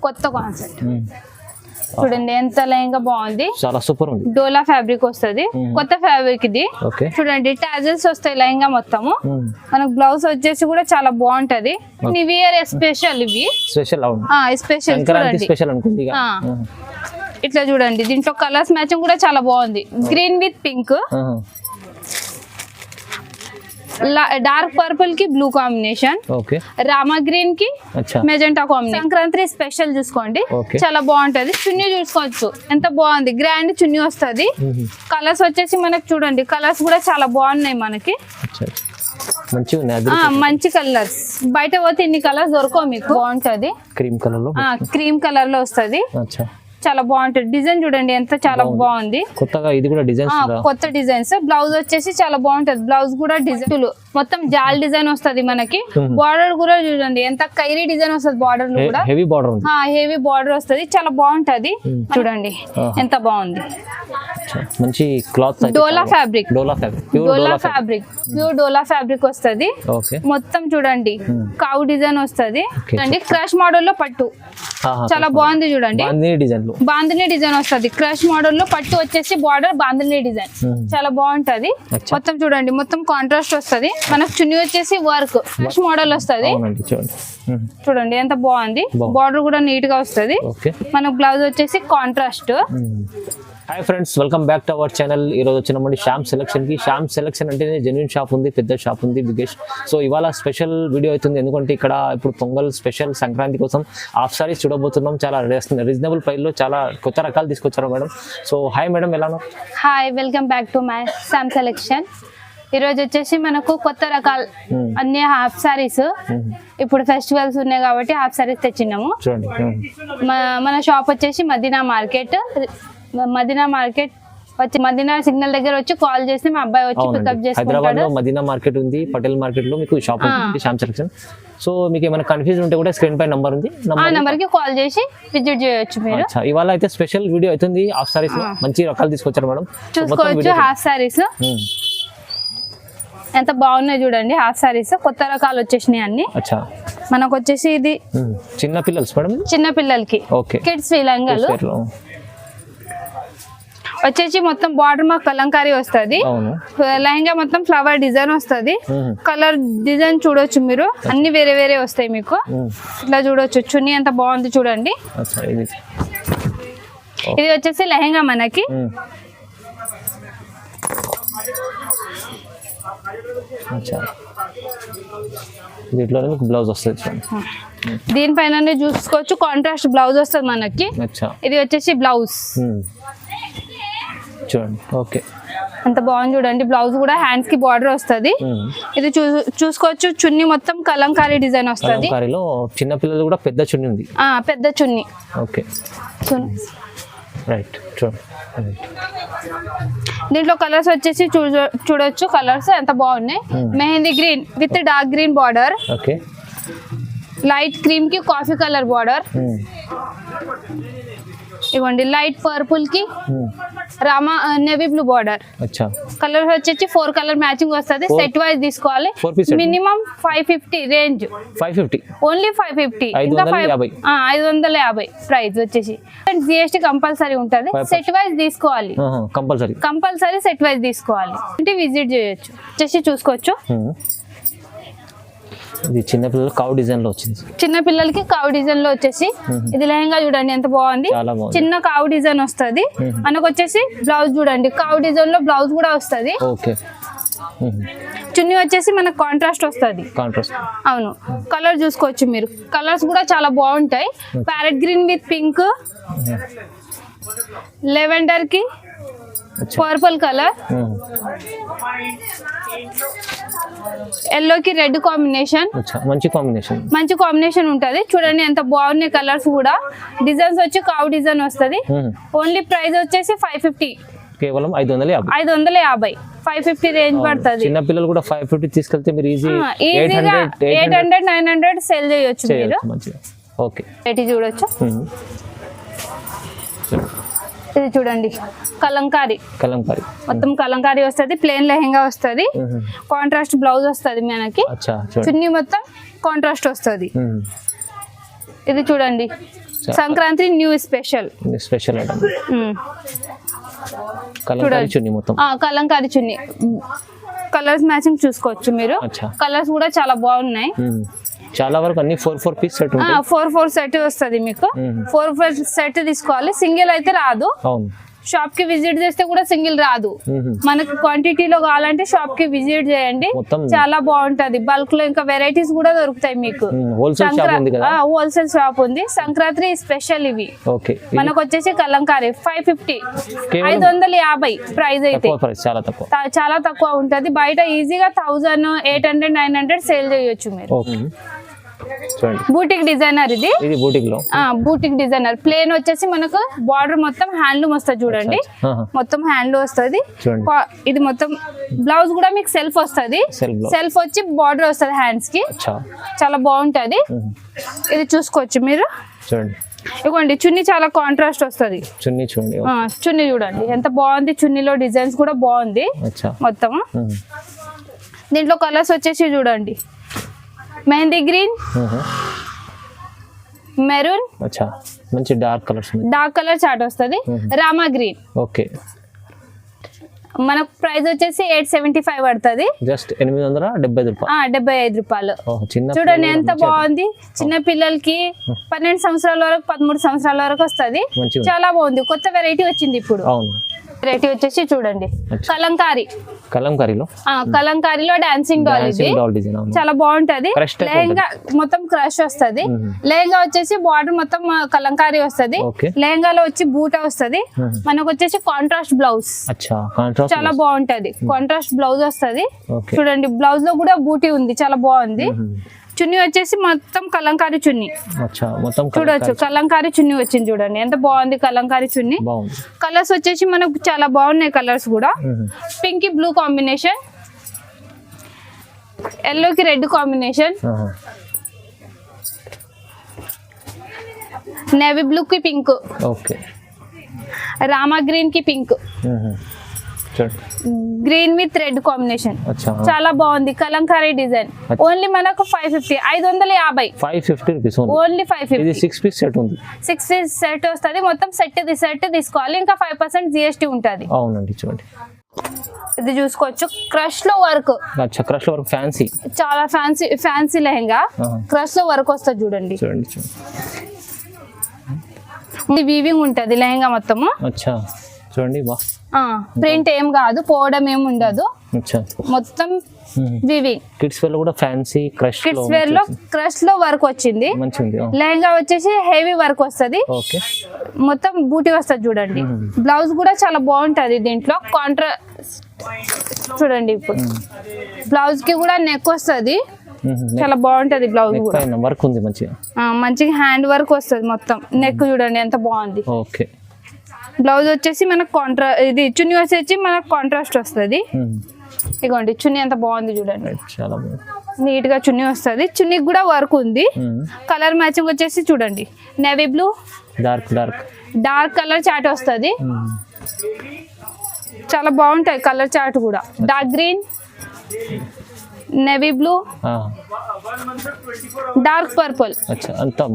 కొత్త కాన్సెప్ట్ చూడండి ఎంత లెహంగా బాగుంది, చాలా సూపర్ ఉంది. డోలా ఫ్యాబ్రిక్ వస్తుంది, కొత్త ఫ్యాబ్రిక్ ఇది. చూడండి టాజల్స్ వస్తాయి లెహంగా మొత్తము. మనకు బ్లౌజ్ వచ్చేసి కూడా చాలా బాగుంటది. వియర్ స్పెషల్ ఇవి స్పెషల్ స్పెషల్ చూడండి. ఇట్లా చూడండి దీంట్లో కలర్స్ మ్యాచింగ్ కూడా చాలా బాగుంది. Green with pink, dark purple కి బ్లూ కాంబినేషన్, రామా గ్రీన్ కి మెజెంటా కాంబినేషన్. సంక్రాంతి స్పెషల్ చూసుకోండి, చాలా బాగుంటది. చున్నీ చూసుకోవచ్చు ఎంత బాగుంది, గ్రాండ్ చున్నీ వస్తుంది. కలర్స్ వచ్చేసి మనకి చూడండి కలర్స్ కూడా చాలా బాగున్నాయి మనకి, మంచి కలర్స్. బయట పోతే ఇన్ని కలర్స్ దొరకవు మీకు. బాగుంటది, క్రీమ్ కలర్ లో వస్తుంది, చాలా బాగుంటది. డిజైన్ చూడండి ఎంత చాలా బాగుంది, కొత్తగా ఇది కూడా డిజైన్స్, కొత్త డిజైన్స్. బ్లౌజ్ వచ్చేసి చాలా బాగుంటది, బ్లౌజ్ కూడా డిజైన్ మొత్తం జాల్ డిజైన్ వస్తది మనకి. బార్డర్ కూడా చూడండి ఎంత ఖైరీ డిజైన్ వస్తుంది, బార్డర్ కూడా హెవీ బార్డర్ వస్తది, చాలా బాగుంటది. చూడండి ఎంత బాగుంది, మంచి క్లాత్. డోలా ఫ్యాబ్రిక్ ప్యూర్ డోలా ఫ్యాబ్రిక్ వస్తది మొత్తం. చూడండి కావు డిజైన్ వస్తది, చూడండి క్రష్ మోడల్ లో పట్టు చాలా బాగుంది. చూడండి బాందిని డిజైన్ వస్తుంది, క్రష్ మోడల్ లో పట్టు వచ్చేసి బార్డర్ బాందిని డిజైన్ చాలా బాగుంటది. మొత్తం చూడండి మొత్తం కాంట్రాస్ట్ వస్తది. మనకు చున్నీ వచ్చేసి వర్క్ క్రష్ మోడల్ వస్తది. చూడండి ఎంత బాగుంది, బార్డర్ కూడా నీట్ గా వస్తది. మనకు బ్లౌజ్ వచ్చేసి contrast. Hi friends, welcome back to our channel. ఈరోజు వచ్చినామండి శ్యామ్ సెలక్షన్ కి. శ్యామ్ సెలక్షన్ అంటేనే జెన్యూన్ షాప్ ఉంది, పెద్ద షాప్ ఉంది, బిగ్గెస్ట్. సో ఇవాళ స్పెషల్ వీడియో అవుతుంది, ఎందుకంటే ఇక్కడ ఇప్పుడు పొంగల్ స్పెషల్ సంక్రాంతి కోసం హాఫ్ సారీస్ చూడబోతున్నాం. చాలా రీజనబుల్ ప్రైస్ లో చాలా కొత్త రకాలు తీసుకొచ్చారు మేడం. సో హాయ్ మేడం, ఎలా ఉన్నారు? Hi, welcome back to my Shyam selection. ఈరోజు వచ్చేసి మనకు కొత్త రకాలు అన్ని హాఫ్ సారీస్, ఇప్పుడు ఫెస్టివల్స్ ఉన్నాయి కాబట్టి హాఫ్ సారీస్ తెచ్చినాము. మన షాప్ వచ్చేసి మదీనా మార్కెట్ వచ్చి మదీనా సిగ్నల్ దగ్గర వచ్చి కాల్ చేస్తే మా అబ్బాయి వచ్చి పికప్ చేసుకుంటాడు. హైదరాబాద్ లో మదీనా మార్కెట్ ఉంది, పటేల్ మార్కెట్ లో మీకు షాప్ ఉంది శ్యామ్ సెలక్షన్. సో మీకు ఏమైనా కన్ఫ్యూజన్ ఉంటే కూడా స్క్రీన్ పై నంబర్ ఉంది, ఆ నంబర్ కి కాల్ చేసి విజిట్ చేయొచ్చు మీరు. ఇవాళ అయితే స్పెషల్ వీడియో అవుతుంది, హాఫ్ సారీస్ మంచి రకాలు తీసుకొచ్చారు మేడం. చూసుకోవచ్చు హాఫ్ సారీస్ ఎంత బాగున్నాయి చూడండి. హాఫ్ సారీస్ కొత్త రకాలు వచ్చేసినాయి అన్ని. మనకు వచ్చేసి ఇది చిన్న పిల్లలు మేడం, చిన్న పిల్లలకి కిడ్స్ లంగాలు వచ్చేసి మొత్తం బార్డర్ మాకు కలంకారీ వస్తుంది. లెహంగా మొత్తం ఫ్లవర్ డిజైన్ వస్తుంది. కలర్ డిజైన్ చూడొచ్చు మీరు, అన్ని వేరే వేరే వస్తాయి మీకు. ఇట్లా చూడొచ్చు, చున్నీ ఎంత బాగుంది చూడండి. ఇది వచ్చేసి లెహంగా మనకి. బ్లౌజ్ వస్తుంది, దీనిపైన చూసుకోవచ్చు కాంట్రాస్ట్ బ్లౌజ్ వస్తుంది మనకి. ఇది వచ్చేసి బ్లౌజ్ చూడండి. ఓకే, అంత బాగుంది చూడండి. బ్లౌజ్ కూడా హ్యాండ్స్ కి బార్డర్ వస్తుంది. ఇది చూసుకోవచ్చు, చున్నీ మొత్తం కలంకారీ డిజైన్ వస్తుంది. చిన్న పిల్లలు కూడా పెద్ద చున్నీ ఉంది, పెద్ద చున్నీ. Okay, right. దీంట్లో కలర్స్ వచ్చేసి చూడొచ్చు, కలర్స్ ఎంత బాగున్నాయి. Mehndi green with dark green border, light cream కి కాఫీ కలర్ బార్డర్, ఇవ్వండి లైట్ పర్పుల్ కి rama navy blue border. Colour వచ్చేసి 4 కలర్ మ్యాచింగ్ వస్తుంది. సెట్ వైజ్ తీసుకోవాలి, మినిమం 550 రేంజ్. ఓన్లీ 550, 550 ప్రైస్ వచ్చేసి. జిఎస్టీ కంపల్సరీ ఉంటుంది. సెట్ వైజ్ తీసుకోవాలి, కంపల్సరీ సెట్ వైజ్ తీసుకోవాలి. అంటే విజిట్ చేయొచ్చు, వచ్చేసి చూసుకోవచ్చు. ఇది చిన్న పిల్లలు కావు డిజైన్ లో వచ్చింది, చిన్న పిల్లలకి కావు డిజైన్ లో వచ్చేసి. ఇది లెహంగా చూడండి ఎంత బాగుంది, చిన్న కావు డిజైన్ వస్తుంది. మనకు వచ్చేసి బ్లౌజ్ చూడండి, కావు డిజైన్ లో బ్లౌజ్ కూడా వస్తుంది. చున్నీ వచ్చేసి మనకు కాంట్రాస్ట్ వస్తుంది. అవును, కలర్ చూసుకోవచ్చు మీరు, కలర్స్ కూడా చాలా బాగుంటాయి. Parrot green with pink, lavender కి పర్పుల్ కలర్, ఎల్లో కి రెడ్ కాంబినేషన్. మంచి కాంబినేషన్ ఉంటది. చూడండి ఎంత బాగున్నాయి కలర్స్ కూడా. డిజైన్స్ వచ్చి కావు డిజైన్ వస్తుంది. ఓన్లీ ప్రైస్ వచ్చేసి 550, కేవలం 550, 550 రేంజ్ పడుతుంది. చిన్న పిల్లలు కూడా 550 తీసుకెళ్తే మీరు ఈజీగా 800, 900 సేల్ చేయొచ్చు మీరు. ఓకే, రెడీ చూడొచ్చు. ఇది చూడండి కలంకారీ, మొత్తం కలంకారీ వస్తుంది. ప్లేన్ లెహంగా వస్తుంది, కాంట్రాస్ట్ బ్లౌజ్ వస్తుంది మనకి. చున్నీ మొత్తం కాంట్రాస్ట్ వస్తుంది. ఇది చూడండి Sankranti new special item. Kalamkari చున్నీ మొత్తం. కలంకారీ చున్నీ కలర్స్ మ్యాచింగ్ చూసుకోవచ్చు మీరు. కలర్స్ కూడా చాలా బాగున్నాయి. చాలా వరకు అన్ని 4 పీస్ సెట్ ఉంటాయి. 4 సెట్ వస్తుంది మీకు. 4 సెట్ తీసుకోవాలి, సింగిల్ అయితే రాదు. అవును, షాప్ కి విజిట్ చేస్తే కూడా సింగిల్ రాదు. మనకు క్వాంటిటీలో కావాలంటే షాప్ కి విజిట్ చేయండి, చాలా బాగుంటది. బల్క్ లో ఇంకా వెరైటీస్ కూడా దొరుకుతాయి మీకు. హోల్సేల్ షాప్ ఉంది. సంక్రాంతి స్పెషల్ ఇవి. మనకు వచ్చేసి కలంకారీ 550 550 ప్రైస్ అయితే చాలా తక్కువ ఉంటది. బయట ఈజీగా 1000 800 900 సేల్ చేయొచ్చు మీరు. బూటిక్ డిజైనర్ ఇది బూటిక్ డిజైనర్. ప్లేన్ వచ్చేసి మనకు బార్డర్ మొత్తం హ్యాండ్లూమ్ వస్తుంది చూడండి, మొత్తం హ్యాండ్లూమ్ వస్తుంది. ఇది మొత్తం బ్లౌజ్ కూడా మీకు సెల్ఫ్ వస్తుంది. సెల్ఫ్ వచ్చి బార్డర్ వస్తుంది హ్యాండ్స్ కి, చాలా బాగుంటది. ఇది చూసుకోవచ్చు మీరు. ఇవ్వండి చున్నీ చాలా కాంట్రాస్ట్ వస్తుంది. చున్నీ చూడండి ఎంత బాగుంది. చున్నీలో డిజైన్స్ కూడా బాగుంది మొత్తం. దీంట్లో కలర్స్ వచ్చేసి చూడండి, మెహందీ గ్రీన్, మెరూన్, మంచి డార్క్ కలర్ చాట్ వస్తుంది. రామా గ్రీన్. మనకు ప్రైస్ వచ్చేసి 875 పడుతుంది. జస్ట్ 875 రూపాయలు. చూడండి ఎంత బాగుంది. చిన్న పిల్లలకి 12 సంవత్సరాల వరకు 13 సంవత్సరాల వరకు వస్తుంది. చాలా బాగుంది. కొత్త వెరైటీ వచ్చింది ఇప్పుడు. వెరైటీ వచ్చేసి చూడండి కలంకారీలో డాన్సింగ్ డాల్. ఇది చాలా బాగుంటది. లెహంగా మొత్తం క్రష్ వస్తుంది. లెహంగా వచ్చేసి బార్డర్ మొత్తం కలంకారీ వస్తుంది. లెహంగాలో వచ్చి బూటా వస్తుంది. మనకు వచ్చేసి కాంట్రాస్ట్ బ్లౌజ్, చాలా బాగుంటది. కాంట్రాస్ట్ బ్లౌజ్ వస్తుంది. చూడండి బ్లౌజ్ లో కూడా బూటీ ఉంది, చాలా బాగుంది. చున్నీ వచ్చేసి మొత్తం కలంకారీ చున్నీ చూడొచ్చు. కలంకారీ చున్నీ వచ్చింది చూడండి ఎంత బాగుంది కలంకారీ చున్నీ. కలర్స్ వచ్చేసి మనకు చాలా బాగున్నాయి. కలర్స్ కూడా పింక్ బ్లూ కాంబినేషన్, ఎల్లో కి రెడ్ కాంబినేషన్, నేవీ బ్లూ కి పింక్, రామా గ్రీన్ కి pink, green with red combination, చాలా బాగుంది. కలంకారీ డిజైన్. ఓన్లీ మనకు 550 రూపీస్. ఓన్లీ 550. 6 పీస్ సెట్ ఉంది. 6 పీస్ సెట్ వస్తుంది. మొత్తం సెట్ తీసుకోవాలి, ఇంకా 5% GST ఉంటది. అవునండి. చూడండి ఇది చూసుకోవచ్చు. క్రష్ లో వర్క్, ఫ్యాన్సీ, చాలా ఫ్యాన్సీ లెహంగా. క్రష్ లో వర్క్ వస్తుంది చూడండి. వీవింగ్ ఉంటది లెహంగా మొత్తము. చూడండి ప్రింట్ ఏం కాదు, పోవడం ఏం ఉండదు, మొత్తం వీవింగ్. కిడ్స్ వేర్ లో కూడా ఫ్యాన్సీ క్రష్ లో వర్క్ వచ్చింది. లెహంగా వచ్చేసి హెవీ వర్క్ వస్తుంది, మొత్తం బూటీ వస్తుంది చూడండి. బ్లౌజ్ కూడా చాలా బాగుంటది. దీంట్లో చూడండి ఇప్పుడు బ్లౌజ్ కి కూడా నెక్ వస్తుంది, చాలా బాగుంటది. బ్లౌజ్ కూడా వర్క్ ఉంది మంచిగా హ్యాండ్ వర్క్ వస్తుంది. మొత్తం నెక్ చూడండి ఎంత బాగుంది. బ్లౌజ్ వచ్చేసి మనకు ఇది చున్నీ వచ్చేసి మనకు కాంట్రాస్ట్ వస్తుంది. ఇగోండి చున్నీ ఎంత బాగుంది చూడండి, నీట్ గా చున్నీ వస్తుంది. చున్నీకి కూడా వర్క్ ఉంది. కలర్ మ్యాచింగ్ వచ్చేసి చూడండి, navy blue, dark colour chart వస్తుంది. చాలా బాగుంటాయి కలర్ చాట్ కూడా. Dark green, navy blue, dark purple.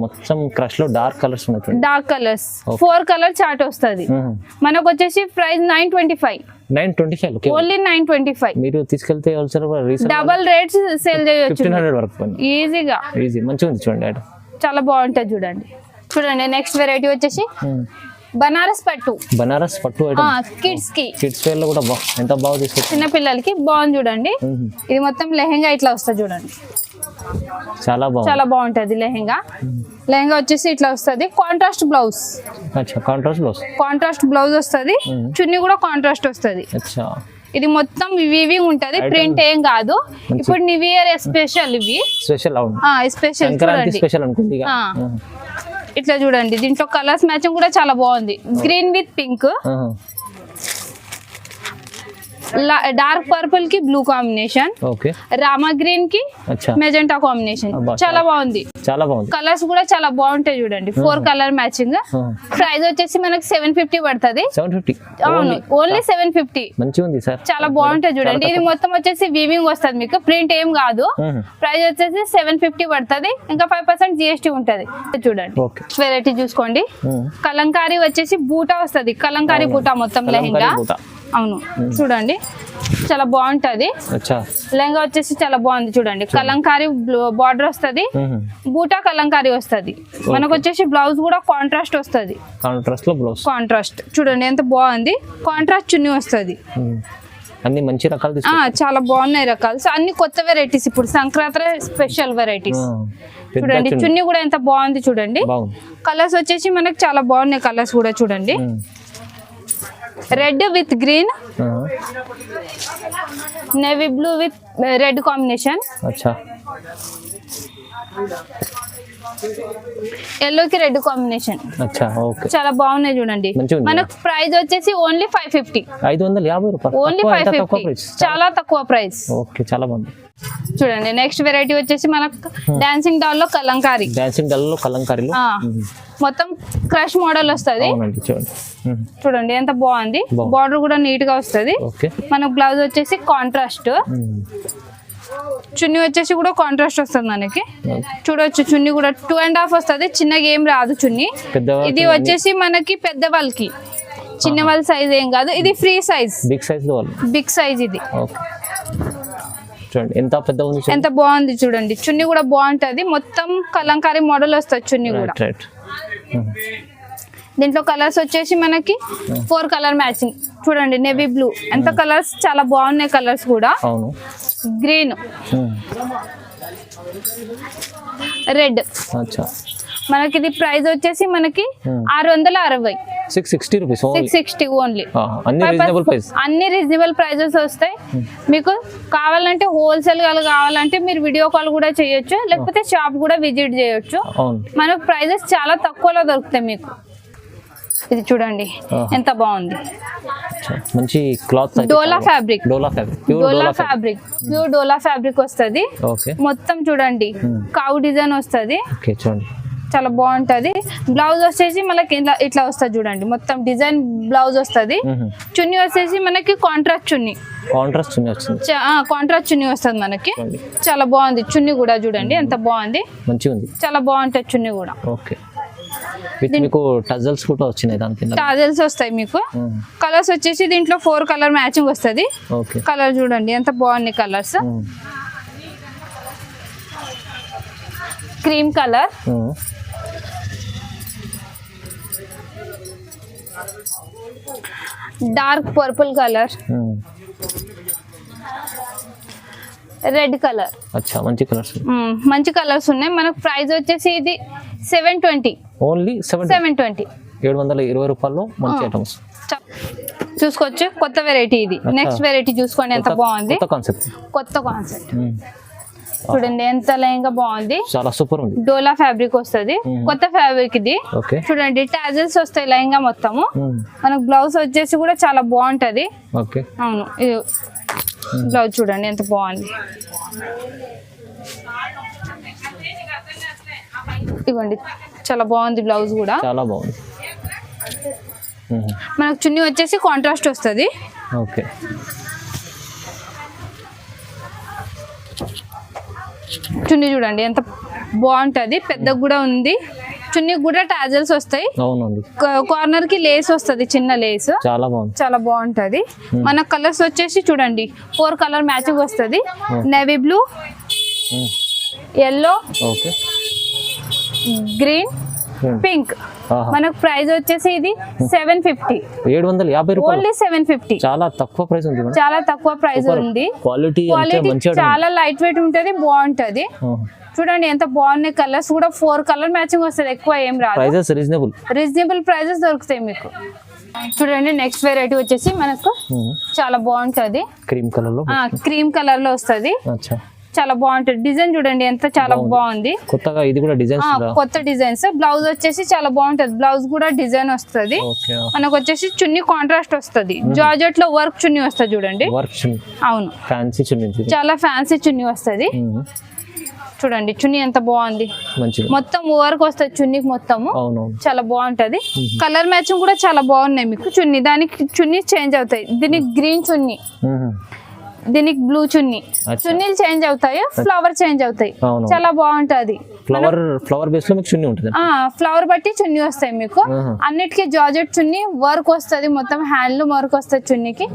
మొత్తం క్రష్ లో డార్క్ కలర్స్ ఉన్నాయి. డార్క్ కలర్స్ 4 కలర్ చార్ట్ వస్తుంది. మనకు వచ్చేసి ప్రైస్ 925. ఓన్లీ 925. మీరు తీసుకెళ్తే డబల్ రేట్స్ సేల్ చేయొచ్చు 1500 వరకు ఈజీగా. మంచిగా ఉంది చూడండి, చాలా బాగుంటది చూడండి. నెక్స్ట్ వెరైటీ వచ్చేసి బనారస్ పట్టు కిడ్స్ వేర్ లో కూడా ఎంత బాగా తీసుకొచ్చి చిన్న పిల్లలకి బాగుంది చూడండి. ఇది మొత్తం లెహంగా ఇట్లా వస్తుంది చూడండి, చాలా బాగుంటది లెహంగా. లెహంగా వచ్చేసి ఇట్లా వస్తుంది. కాంట్రాస్ట్ బ్లౌజ్ వస్తుంది. చున్నీ కూడా కాంట్రాస్ట్ వస్తుంది. ఇది మొత్తం వీవింగ్ ఉంటది, ప్రింట్ ఏం కాదు. ఇప్పుడు న్యూ ఇయర్ స్పెషల్ ఇవి స్పెషల్ చూడండి. ఇట్లా చూడండి. దీంట్లో కలర్స్ మ్యాచింగ్ కూడా చాలా బాగుంది. Green with pink, dark purple కి blue combination, okay rama green కి అచ్చా మెజెంటా కాంబినేషన్. అబ్బా, చాలా బాగుంది. చాలా బాగుంది. కలర్స్ కూడా చాలా బాగుంటాయి చూడండి. 4 కలర్ మ్యాచింగ్. ప్రైస్ వచ్చేసి మనకి 750 పడుతుంది. 750. అవును, ఓన్లీ 750. మంచిగా ఉంది సార్. చాలా బాగుంటాయి చూడండి. ఇది మొత్తం వచ్చేసి వీవింగ్ వస్తుంది, మీకు ప్రింట్ ఏం కాదు. ప్రైస్ వచ్చేసి 750 పడుతుంది. ఇంకా 5% GST ఉంటది. చూడండి ఓకే వెరైటీ చూసుకోండి. కలంకారీ వచ్చేసి బూటా వస్తుంది. కలంకారీ బూటా మొత్తం లెహంగా. అవును చూడండి చాలా బాగుంటది. లెహంగా వచ్చేసి చాలా బాగుంది చూడండి. కలంకారీ బార్డర్ వస్తుంది, బూటా కలంకారీ వస్తుంది. మనకు వచ్చేసి బ్లౌజ్ కూడా కాంట్రాస్ట్ వస్తుంది. కాంట్రాస్ట్ చూడండి ఎంత బాగుంది. కాంట్రాస్ట్ చున్నీ వస్తుంది. అన్ని మంచి రకాలు చాలా బాగున్నాయి రకాలు. అన్ని కొత్త వెరైటీస్, ఇప్పుడు సంక్రాంతి స్పెషల్ వెరైటీస్. చూడండి చున్నీ కూడా ఎంత బాగుంది చూడండి. కలర్స్ వచ్చేసి మనకి చాలా బాగున్నాయి. కలర్స్ కూడా చూడండి. Red with green, navy blue with red combination, yellow కి రెడ్ కాంబినేషన్. చాలా బాగున్నాయి చూడండి. మనకు ప్రైస్ వచ్చేసి ఓన్లీ 550. 550 రూపాయలు. ఓన్లీ 550. చాలా తక్కువ ప్రైస్. చాలా బాగుంది చూడండి. నెక్స్ట్ వెరైటీ వచ్చేసి మనకు డాన్సింగ్ డాల్ లో కలంకారీ. మొత్తం క్రష్ మోడల్ వస్తుంది. చూడండి ఎంత బాగుంది. బార్డర్ కూడా నీట్ గా వస్తుంది. మనకు బ్లౌజ్ వచ్చేసి కాంట్రాస్ట్, చున్నీ వచ్చేసి కూడా కాంట్రాస్ట్ వస్తుంది మనకి. చూడొచ్చు చున్నీ కూడా 2.5 వస్తుంది. చిన్నగా ఏం రాదు చున్నీ. ఇది వచ్చేసి మనకి పెద్దవాళ్ళకి, చిన్న వాళ్ళ సైజ్ ఏం కాదు. ఇది ఫ్రీ సైజ్, బిగ్ సైజ్ ఇది. చూడండి ఎంత పెద్ద ఉంది, ఎంత బాగుంది చూడండి. చున్నీ కూడా బాగుంటది. మొత్తం కలంకారీ మోడల్ వస్తుంది చున్నీ కూడా. దీంట్లో కలర్స్ వచ్చేసి మనకి 4 కలర్ మ్యాచింగ్. చూడండి నేవీ బ్లూ, ఎంత కలర్స్ చాలా బాగున్నాయి. కలర్స్ కూడా గ్రీన్, రెడ్. మనకి ఇది ప్రైస్ వచ్చేసి మనకి 660. 660 ఓన్లీ. అన్ని రీజనబుల్ ప్రైజెస్ వస్తాయి. మీకు కావాలంటే హోల్సేల్ గా కావాలంటే మీరు వీడియో కాల్ కూడా చేయొచ్చు, లేకపోతే షాప్ కూడా విజిట్ చేయొచ్చు. మనకు ప్రైజెస్ చాలా తక్కువలో దొరుకుతాయి మీకు. ఇది చూడండి ఎంత బాగుంది. మంచి క్లాత్, డోలా ఫ్యాబ్రిక్. ప్యూర్ డోలా ఫ్యాబ్రిక్ వస్తుంది. మొత్తం చూడండి కౌ డిజైన్ వస్తుంది. చాలా బాగుంటది. బ్లౌజ్ వచ్చేసి మనకి ఇట్లా వస్తుంది చూడండి. మొత్తం డిజైన్ బ్లౌజ్ వస్తుంది. చున్నీ వచ్చేసి మనకి కాంట్రాస్ట్ చున్నీ వస్తుంది మనకి. చాలా బాగుంది చున్నీ కూడా. చూడండి ఎంత బాగుంది, చాలా బాగుంటది చున్నీ కూడా. మీకు టజల్స్ కూడా వచ్చినాయి. దానికి టజల్స్ వస్తాయి మీకు. కలర్స్ వచ్చేసి దీంట్లో 4 కలర్ మ్యాచింగ్ వస్తుంది. కలర్ చూడండి ఎంత బాగున్నాయి colours. Cream colour, dark purple colour, red colour. మంచి కలర్స్ ఉన్నాయి. మనకు ప్రైస్ వచ్చేసి ఇది 720. ఓన్లీ 720. 720 రూపాయలు మంచి ఐటమ్స్ చూసుకోవచ్చు. కొత్త వెరైటీ ఇది. నెక్స్ట్ వెరైటీ చూసుకోండి ఎంత బాగుంది. కొత్త కాన్సెప్ట్ చూడండి ఎంత లైన్గా బాగుంది. చాలా సూపర్ ఉంది. డోలా ఫ్యాబ్రిక్ వస్తుంది. కొత్త ఫ్యాబ్రిక్ ఇది. చూడండి టాజల్స్ వస్తాయి లైన్గా మొత్తము. మనకు బ్లౌజ్ వచ్చేసి కూడా చాలా బాగుంటది. అవును బ్లౌజ్ చూడండి ఎంత బాగుంది. ఇవ్వండి చాలా బాగుంది బ్లౌజ్ కూడా. చాలా బాగుంది. మనకు చున్నీ వచ్చేసి కాంట్రాస్ట్ వస్తుంది. చున్నీ చూడండి ఎంత బాగుంటది. పెద్దగా కూడా ఉంది. చున్నీ కూడా టాజల్స్ వస్తాయి. కార్నర్ కి లేస్ వస్తుంది, చిన్న లేస్. చాలా బాగుంటది. మన కలర్స్ వచ్చేసి చూడండి 4 కలర్ మ్యాచింగ్ వస్తుంది. Navy blue, yellow, green, pink. మనకు ప్రైస్ వచ్చేసి ఇది 750. 750 ఓన్లీ 750. చాలా తక్కువ ప్రైస్ ఉంది. చాలా తక్కువ ప్రైస్ ఉంది. క్వాలిటీ చాలా లైట్ వెయిట్ ఉంటది, బాగుంటది. చూడండి ఎంత బాగున్నాయి కలర్స్ కూడా. 4 కలర్ మ్యాచింగ్ వస్తుంది. ఎక్కువ ఏం రాదు. రీజనబుల్ ప్రైజెస్ దొరుకుతాయి మీకు. చూడండి నెక్స్ట్ వెరైటీ వచ్చేసి మనకు చాలా బాగుంటది. క్రీమ్ కలర్ లో వస్తుంది. చాలా బాగుంటది. డిజైన్ చూడండి ఎంత చాలా బాగుంది. కొత్తగా ఇది కూడా డిజైన్స్ కొత్త డిజైన్స్. బ్లౌజ్ వచ్చేసి చాలా బాగుంటది. బ్లౌజ్ కూడా డిజైన్ వస్తది. మనకు వచ్చేసి చున్నీ కాంట్రాస్ట్ వస్తది. జార్జెట్ లో వర్క్ చున్నీ వస్తది చూడండి. అవును, ఫ్యాన్సీ చున్నీ, చాలా ఫ్యాన్సీ చున్నీ వస్తది. చూడండి చున్నీ ఎంత బాగుంది. మొత్తం వర్క్ వస్తుంది చున్నీకి మొత్తము. చాలా బాగుంటది. కలర్ మ్యాచింగ్ కూడా చాలా బాగున్నాయి మీకు. చున్నీ దానికి చున్నీ చేంజ్ అవుతాయి. దీనికి గ్రీన్ చున్నీ, దీనికి బ్లూ చున్నీ. చున్నీలు చేంజ్ అవుతాయి, ఫ్లవర్ చేంజ్ అవుతాయి. చాలా బాగుంటది. ఫ్లవర్ బేస్ లో మీకు చున్నీ ఉంటుంది. ఫ్లవర్ బట్టి చున్నీ వస్తాయి మీకు. అన్నిటికీ జార్జెట్ చున్నీ వర్క్ వస్తది. మొత్తం హ్యాండ్లూమ్ వర్క్ వస్తుంది చున్నీకి.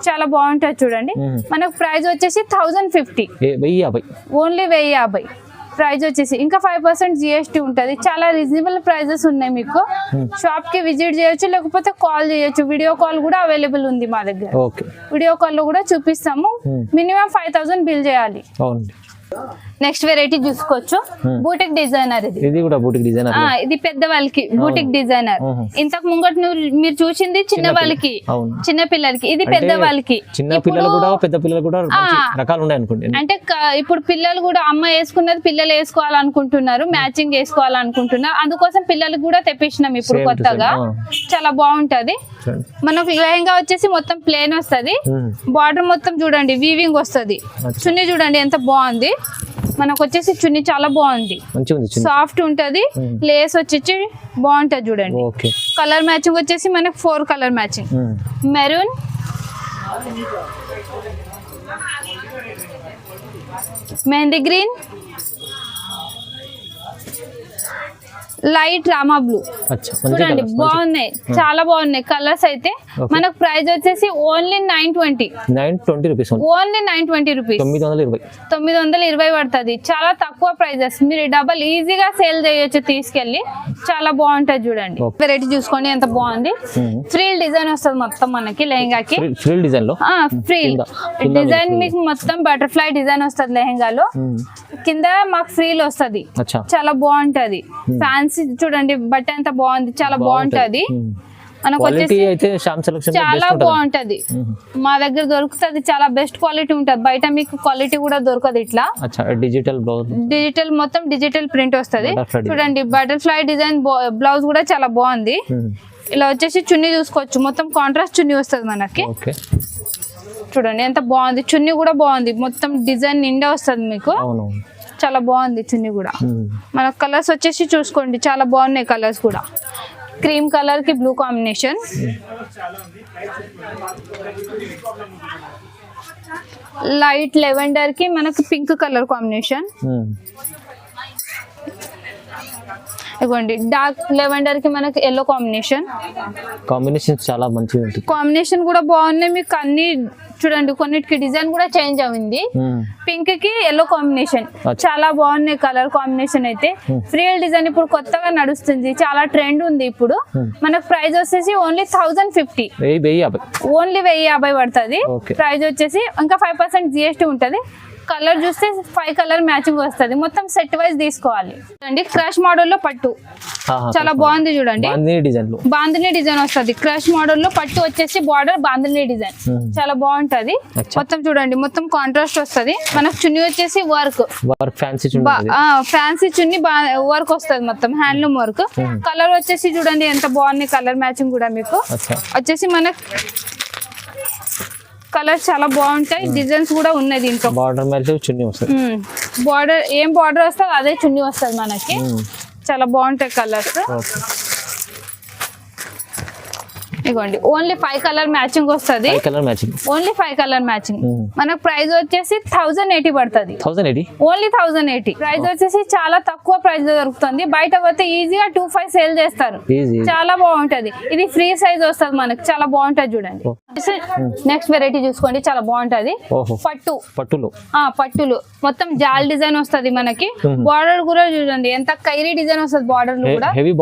చాలా బాగుంటది చూడండి. మనకు ప్రైస్ వచ్చేసి 1050, ఓన్లీ 1050 ప్రైస్ వచ్చేసి. ఇంకా 5% GST ఉంటది. చాలా రీజనబుల్ ప్రైజెస్ ఉన్నాయి మీకు. షాప్ కి విజిట్ చేయొచ్చు, లేకపోతే కాల్ చేయొచ్చు. వీడియో కాల్ కూడా అవైలబుల్ ఉంది మా దగ్గర. వీడియో కాల్ లో కూడా చూపిస్తాము. మినిమం 5000 బిల్ చేయాలి. నెక్స్ట్ వెరైటీ చూసుకోవచ్చు. Boutique designer. ఇది కూడా బూటిక్ డిజైనర్. ఇది పెద్ద వాళ్ళకి బూటిక్ డిజైనర్. ఇంతకు ముంగట మీరు చూసింది చిన్న వాళ్ళకి, చిన్న పిల్లలకి. ఇది పెద్ద వాళ్ళకి. చిన్న పిల్లలు కూడా పెద్ద పిల్లలు కూడా రకాలు ఉన్నాయి అనుకోండి. అంటే ఇప్పుడు పిల్లలు కూడా అమ్మ వేసుకున్నది పిల్లలు వేసుకోవాలనుకుంటున్నారు, మ్యాచింగ్ వేసుకోవాలనుకుంటున్నారు. అందుకోసం పిల్లలకు కూడా తెప్పించినాం ఇప్పుడు కొత్తగా. చాలా బాగుంటది. మనకు లెహంగా వచ్చేసి మొత్తం ప్లేన్ వస్తది. బార్డర్ మొత్తం చూడండి వీవింగ్ వస్తది. చున్నీ చూడండి ఎంత బాగుంది. మనకు వచ్చేసి చున్నీ చాలా బాగుంది, సాఫ్ట్ ఉంటది. లేస్ వచ్చేసి బాగుంటది చూడండి. కలర్ మ్యాచింగ్ వచ్చేసి మనకు 4 colour matching. Maroon, mehndi green, light Rama blue. చూడండి బాగున్నాయి, చాలా బాగున్నాయి కలర్స్ అయితే. మనకు ప్రైస్ వచ్చేసి ఓన్లీ 920 రూపీస్. ఓన్లీ 920 రూపీస్, 920 పడుతుంది. చాలా తక్కువ ప్రైజెస్. మీరు డబల్ ఈజీగా సేల్ చేయొచ్చు తీసుకెళ్లి. చాలా బాగుంటది చూడండి. వెరైటీ చూసుకోండి ఎంత బాగుంది. ఫ్రీల్ డిజైన్ వస్తుంది మొత్తం మనకి లెహంగాకి. ఫ్రీల్ డిజైన్ మీకు మొత్తం బటర్ఫ్లై డిజైన్ వస్తుంది లెహంగాలో. కింద మాకు ఫ్రీల్ వస్తుంది. చాలా బాగుంటది. ఫ్యాన్సీ చూడండి బట్ట ఎంత బాగుంది, చాలా బాగుంటది. మనకు వచ్చేసి చాలా బాగుంటది. మా దగ్గర దొరుకుతుంది. చాలా బెస్ట్ క్వాలిటీ ఉంటది. బయట మీకు క్వాలిటీ కూడా దొరకదు. ఇట్లా డిజిటల్ మొత్తం డిజిటల్ ప్రింట్ వస్తది. చూడండి బటర్ఫ్లై డిజైన్. బ్లౌజ్ కూడా చాలా బాగుంది. ఇలా వచ్చేసి చున్నీ చూసుకోవచ్చు. మొత్తం కాంట్రాస్ట్ చున్నీ వస్తుంది మనకి. చూడండి ఎంత బాగుంది. చున్నీ కూడా బాగుంది. మొత్తం డిజైన్ నిండా వస్తుంది మీకు. చాలా బాగుంది చున్నీ కూడా. మన కలర్స్ వచ్చేసి చూసుకోండి చాలా బాగున్నాయి కలర్స్ కూడా. క్రీమ్ కలర్ కి బ్లూ కాంబినేషన్, లైట్ లెవెండర్ కి మనకు పింక్ కలర్ కాంబినేషన్. ఇదిగోండి డార్క్ లెవెండర్ కి మనకి ఎల్లో కాంబినేషన్. చాలా మంచిగా ఉంటుంది. కాంబినేషన్ కూడా బాగున్నాయి మీకు. అన్ని చూడండి కొన్నిటికి డిజైన్ కూడా చేంజ్ అయింది. పింక్ కి ఎల్లో కాంబినేషన్ చాలా బాగున్నాయి కలర్ కాంబినేషన్ అయితే. ఫ్రీల్ డిజైన్ ఇప్పుడు కొత్తగా నడుస్తుంది, చాలా ట్రెండ్ ఉంది ఇప్పుడు. మనకు ప్రైస్ వచ్చేసి ఓన్లీ 1050, ఓన్లీ 1050 పడుతుంది. ప్రైస్ వచ్చేసి ఇంకా 5% GST ఉంటది. కలర్ చూస్తే 5 కలర్ మ్యాచింగ్ వస్తుంది. మొత్తం సెట్ వైజ్ తీసుకోవాలి. చూడండి క్రష్ మోడల్ లో పట్టు చాలా బాగుంది. చూడండి బాందిని డిజైన్ వస్తుంది. క్రష్ మోడల్ లో పట్టు వచ్చేసి బార్డర్ బాందిని డిజైన్ చాలా బాగుంటది. మొత్తం చూడండి మొత్తం కాంట్రాస్ట్ వస్తుంది. మనకు చున్నీ వచ్చేసి వర్క్ ఫ్యాన్సీ చున్నీ వర్క్ వస్తుంది. మొత్తం హ్యాండ్లూమ్ వర్క్. కలర్ వచ్చేసి చూడండి ఎంత బాగుంది. కలర్ మ్యాచింగ్ కూడా మీకు వచ్చేసి మనకు కలర్స్ చాలా బాగుంటాయి. డిజైన్స్ కూడా ఉన్నాయి దీంట్లో. బార్డర్ ఏం బార్డర్ వస్తుంది అదే చున్నీ వస్తుంది మనకి. చాలా బాగుంటాయి కలర్స్. ఇదిగోండి ఓన్లీ 5 కలర్ మ్యాచింగ్ వస్తుంది. Only 5 colour matching. మనకు ప్రైస్ వచ్చేసి 1080 పడుతుంది. ఓన్లీ 1080. ప్రైస్ వచ్చేసి చాలా తక్కువ ప్రైస్ లో దొరుకుతుంది. బయట పోతే ఈజీగా 25 సేల్ చేస్తారు. చాలా బాగుంటది. ఇది ఫ్రీ సైజ్ వస్తుంది మనకి. చాలా బాగుంటది చూడండి. నెక్స్ట్ వెరైటీ చూసుకోండి చాలా బాగుంటది. పట్టులు మొత్తం జాల్ డిజైన్ వస్తుంది మనకి. బార్డర్ కూడా చూడండి ఎంత ఖైరీ డిజైన్ వస్తుంది. బార్డర్ కూడా హెవీ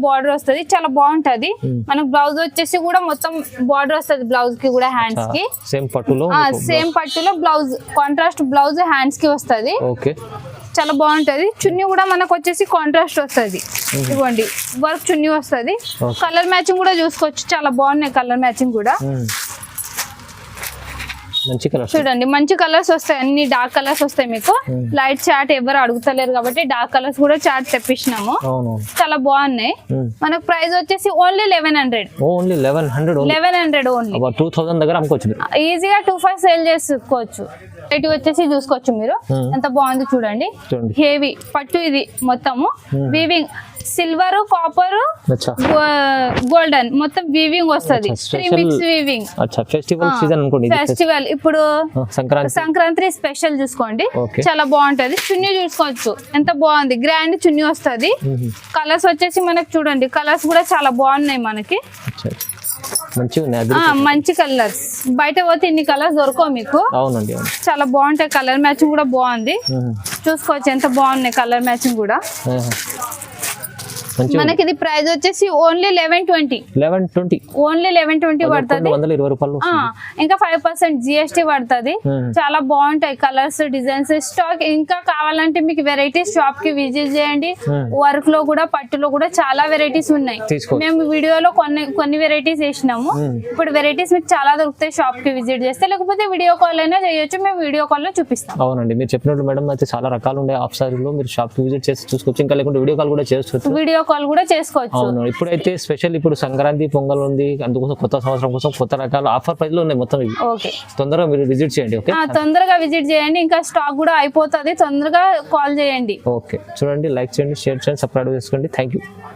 బార్డర్ వస్తుంది. చాలా బాగుంటది. మనకు బ్లౌజ్ వచ్చేసి కూడా మొత్తం బార్డర్ వస్తుంది. బ్లౌజ్ కి కూడా హ్యాండ్స్ కి సేమ్ పట్టులో బ్లౌజ్ కాంట్రాస్ట్ బ్లౌజ్ హ్యాండ్స్ కి వస్తుంది. చాలా బాగుంటది. చున్నీ కూడా మనకు వచ్చేసి కాంట్రాస్ట్ వస్తుంది. ఇదిగోండి వర్క్ చున్నీ వస్తుంది. కలర్ మ్యాచింగ్ కూడా చూసుకోవచ్చు. చాలా బాగున్నాయి కలర్ మ్యాచింగ్ కూడా. మంచి కలర్ చూడండి మంచి కలర్స్ వస్తాయి, అన్ని డార్క్ కలర్స్ వస్తాయి మీకు. లైట్ చాట్ ఎవరు అడుగుతలేరు కాబట్టి డార్క్ కలర్స్ కూడా చాట్ తెప్పించినాము. చాలా బాగున్నాయి. మనకు ప్రైస్ వచ్చేసి ఓన్లీ 1100. ఓన్లీ 1100 ఓన్లీ 2000 దగ్గర అమ్ముకోవచ్చు. ఈజీగా 2-5 సేల్ చేసుకోవచ్చు. రేట్ వచ్చేసి చూసుకోవచ్చు మీరు, ఎంత బాగుంది చూడండి. హెవీ పట్టు ఇది మొత్తము వీవింగ్, సిల్వర్, కాపర్, గోల్డెన్ మొత్తం వీవింగ్ వస్తుంది. వీవింగ్ ఫెస్టివల్ సీజన్ అనుకోండి. ఫెస్టివల్ ఇప్పుడు సంక్రాంతి స్పెషల్ చూసుకోండి, చాలా బాగుంటది. చున్నీ చూసుకోవచ్చు ఎంత బాగుంది, గ్రాండ్ చున్నీ వస్తుంది. కలర్స్ వచ్చేసి మనకి చూడండి, కలర్స్ కూడా చాలా బాగున్నాయి మనకి, మంచి కలర్స్. బయట పోతే ఇన్ని కలర్స్ దొరకవు మీకు. అవునండి, చాలా బాగుంటాయి. కలర్ మ్యాచింగ్ కూడా బాగుంది, చూసుకోవచ్చు ఎంత బాగున్నాయి కలర్ మ్యాచింగ్ కూడా. మనకి ఇది ప్రైస్ వచ్చేసి ఓన్లీ 1120. ఓన్లీ 1120 పడుతుంది. ఇంకా 5% GST పడుతుంది. చాలా బాగుంటాయి కలర్స్, డిజైన్స్, స్టాక్. ఇంకా కావాలంటే మీకు వెరైటీస్ షాప్ కి విజిట్ చేయండి. వర్క్ లో కూడా పట్టులో కూడా చాలా వెరైటీస్ ఉన్నాయి. మేము వీడియోలో కొన్ని వెరైటీస్ వేసినాము. ఇప్పుడు వెరైటీస్ మీకు చాలా దొరుకుతాయి షాప్ కి విజిట్ చేస్తే, లేకపోతే వీడియో కాల్ అయినా చేయొచ్చు, మేము వీడియో కాల్ లో చూపిస్తాం. అవునండి, మీరు చెప్పినట్టు మేడం అయితే చాలా రకాలు ఉండే ఆఫ్ సారీలో మీరు షాప్ కి విజిట్ చేసి చూసుకోవచ్చు. ఇంకా లేకుంటే వీడియో కాల్ కూడా చేసుకోవచ్చు. వీడియో కాల్ కూడా చేసుకోవచ్చు. అవును, ఇప్పుడైతే స్పెషల్ ఇప్పుడు సంక్రాంతి పొంగల్ ఉంది, అందుకోసం కొత్త సంవత్సరం కోసం కొత్త రకాల ఆఫర్ ప్రైస్ లో ఉన్నాయి మొత్తం ఇవి. తొందరగా మీరు విజిట్ చేయండి. ఓకే, తొందరగా విజిట్ చేయండి, ఇంకా స్టాక్ కూడా అయిపోతుంది. తొందరగా కాల్ చేయండి. ఓకే, చూడండి, లైక్ చేయండి, షేర్ చేయండి, సబ్స్క్రైబ్ చేసుకోండి. Thank you.